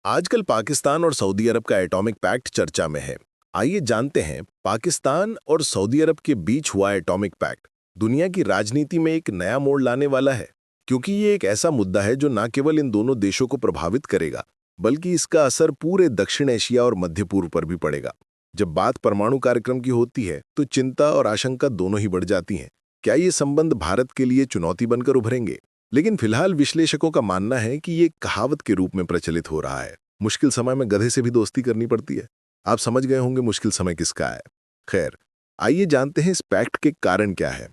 आजकल पाकिस्तान और सऊदी अरब का एटॉमिक पैक्ट चर्चा में है। आइए जानते हैं पाकिस्तान और सऊदी अरब के बीच हुआ एटॉमिक पैक्ट दुनिया की राजनीति में एक नया मोड़ लाने वाला है, क्योंकि ये एक ऐसा मुद्दा है जो न केवल इन दोनों देशों को प्रभावित करेगा, बल्कि इसका असर पूरे दक्षिण एशिया और मध्य पूर्व पर भी पड़ेगा। जब बात परमाणु कार्यक्रम की होती है तो चिंता और आशंका दोनों ही बढ़ जाती हैं। क्या ये संबंध भारत के लिए चुनौती बनकर उभरेंगे? लेकिन फिलहाल विश्लेषकों का मानना है कि ये कहावत के रूप में प्रचलित हो रहा है, मुश्किल समय में गधे से भी दोस्ती करनी पड़ती है। आप समझ गए होंगे मुश्किल समय किसका है। खैर, आइए जानते हैं इस पैक्ट के कारण क्या है।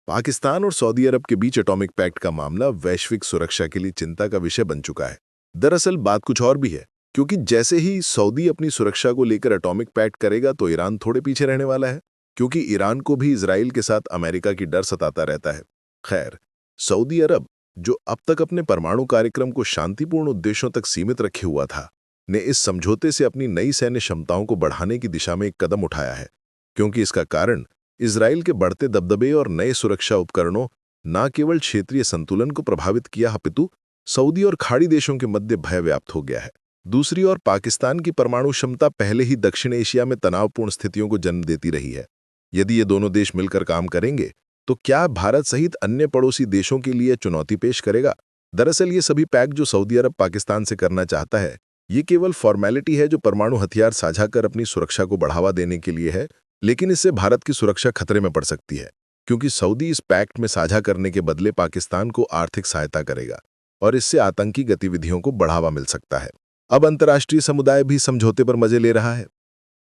पाकिस्तान और सऊदी अरब के बीच एटॉमिक पैक्ट का मामला वैश्विक सुरक्षा के लिए चिंता का विषय बन चुका है। दरअसल बात कुछ और भी है, क्योंकि जैसे ही सऊदी अपनी सुरक्षा को लेकर एटॉमिक पैक्ट करेगा तो ईरान थोड़े पीछे रहने वाला है, क्योंकि ईरान को भी इजराइल के साथ अमेरिका की डर सताता रहता है। खैर, सऊदी अरब, जो अब तक अपने परमाणु कार्यक्रम को शांतिपूर्ण उद्देश्यों तक सीमित रखे हुआ था, ने इस समझौते से अपनी नई सैन्य क्षमताओं को बढ़ाने की दिशा में एक कदम उठाया है, क्योंकि इसका कारण इजराइल के बढ़ते दबदबे और नए सुरक्षा उपकरणों न केवल क्षेत्रीय संतुलन को प्रभावित किया अपितु सऊदी और खाड़ी देशों के मध्य भय व्याप्त हो गया है। दूसरी ओर पाकिस्तान की परमाणु क्षमता पहले ही दक्षिण एशिया में तनावपूर्ण स्थितियों को जन्म देती रही है। यदि ये दोनों देश मिलकर काम करेंगे तो क्या भारत सहित अन्य पड़ोसी देशों के लिए चुनौती पेश करेगा? दरअसल ये सभी पैक्ट जो सऊदी अरब पाकिस्तान से करना चाहता है, ये केवल फॉर्मेलिटी है जो परमाणु हथियार साझा कर अपनी सुरक्षा को बढ़ावा देने के लिए है, लेकिन इससे भारत की सुरक्षा खतरे में पड़ सकती है, क्योंकि सऊदी इस पैक्ट में साझा करने के बदले पाकिस्तान को आर्थिक सहायता करेगा और इससे आतंकी गतिविधियों को बढ़ावा मिल सकता है। अब अंतर्राष्ट्रीय समुदाय भी समझौते पर मजे ले रहा है,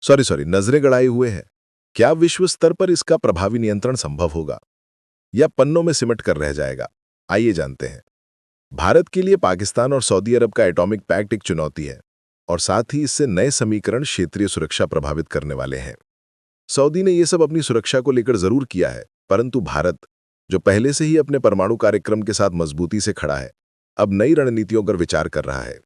नजरें गड़ाए हुए है। क्या विश्व स्तर पर इसका प्रभावी नियंत्रण संभव होगा या पन्नों में सिमट कर रह जाएगा? आइए जानते हैं। भारत के लिए पाकिस्तान और सऊदी अरब का एटॉमिक पैक्ट एक चुनौती है और साथ ही इससे नए समीकरण क्षेत्रीय सुरक्षा प्रभावित करने वाले हैं। सऊदी ने यह सब अपनी सुरक्षा को लेकर जरूर किया है, परंतु भारत, जो पहले से ही अपने परमाणु कार्यक्रम के साथ मजबूती से खड़ा है, अब नई रणनीतियों पर विचार कर रहा है।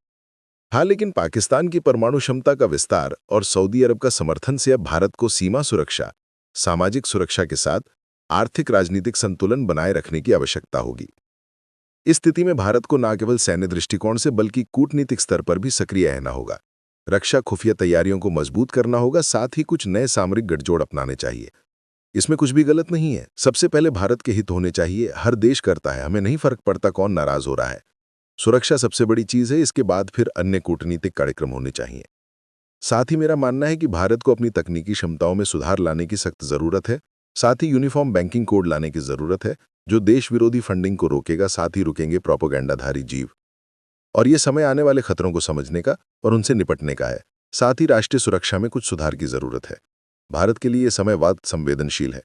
हाँ, लेकिन पाकिस्तान की परमाणु क्षमता का विस्तार और सऊदी अरब का समर्थन से अब भारत को सीमा सुरक्षा, सामाजिक सुरक्षा के साथ आर्थिक राजनीतिक संतुलन बनाए रखने की आवश्यकता होगी। इस स्थिति में भारत को न केवल सैन्य दृष्टिकोण से बल्कि कूटनीतिक स्तर पर भी सक्रिय रहना होगा। रक्षा खुफिया तैयारियों को मजबूत करना होगा, साथ ही कुछ नए सामरिक गठजोड़ अपनाने चाहिए। इसमें कुछ भी गलत नहीं है। सबसे पहले भारत के हित होने चाहिए। हर देश करता है, हमें नहीं फर्क पड़ता कौन नाराज हो रहा है। सुरक्षा सबसे बड़ी चीज है, इसके बाद फिर अन्य कूटनीतिक कार्यक्रम होने चाहिए। साथ ही मेरा मानना है कि भारत को अपनी तकनीकी क्षमताओं में सुधार लाने की सख्त जरूरत है। साथ ही यूनिफॉर्म बैंकिंग कोड लाने की जरूरत है, जो देश विरोधी फंडिंग को रोकेगा। साथ ही रुकेंगे प्रोपेगेंडाधारी जीव। और ये समय आने वाले खतरों को समझने का और उनसे निपटने का है। साथ ही राष्ट्रीय सुरक्षा में कुछ सुधार की जरूरत है। भारत के लिए यह समय वाद संवेदनशील है।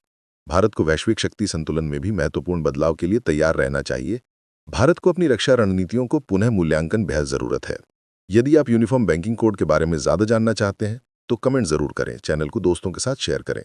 भारत को वैश्विक शक्ति संतुलन में भी महत्वपूर्ण बदलाव के लिए तैयार रहना चाहिए। भारत को अपनी रक्षा रणनीतियों को पुनः मूल्यांकन बेहद जरूरत है। यदि आप यूनिफॉर्म बैंकिंग कोड के बारे में ज्यादा जानना चाहते हैं तो कमेंट जरूर करें। चैनल को दोस्तों के साथ शेयर करें।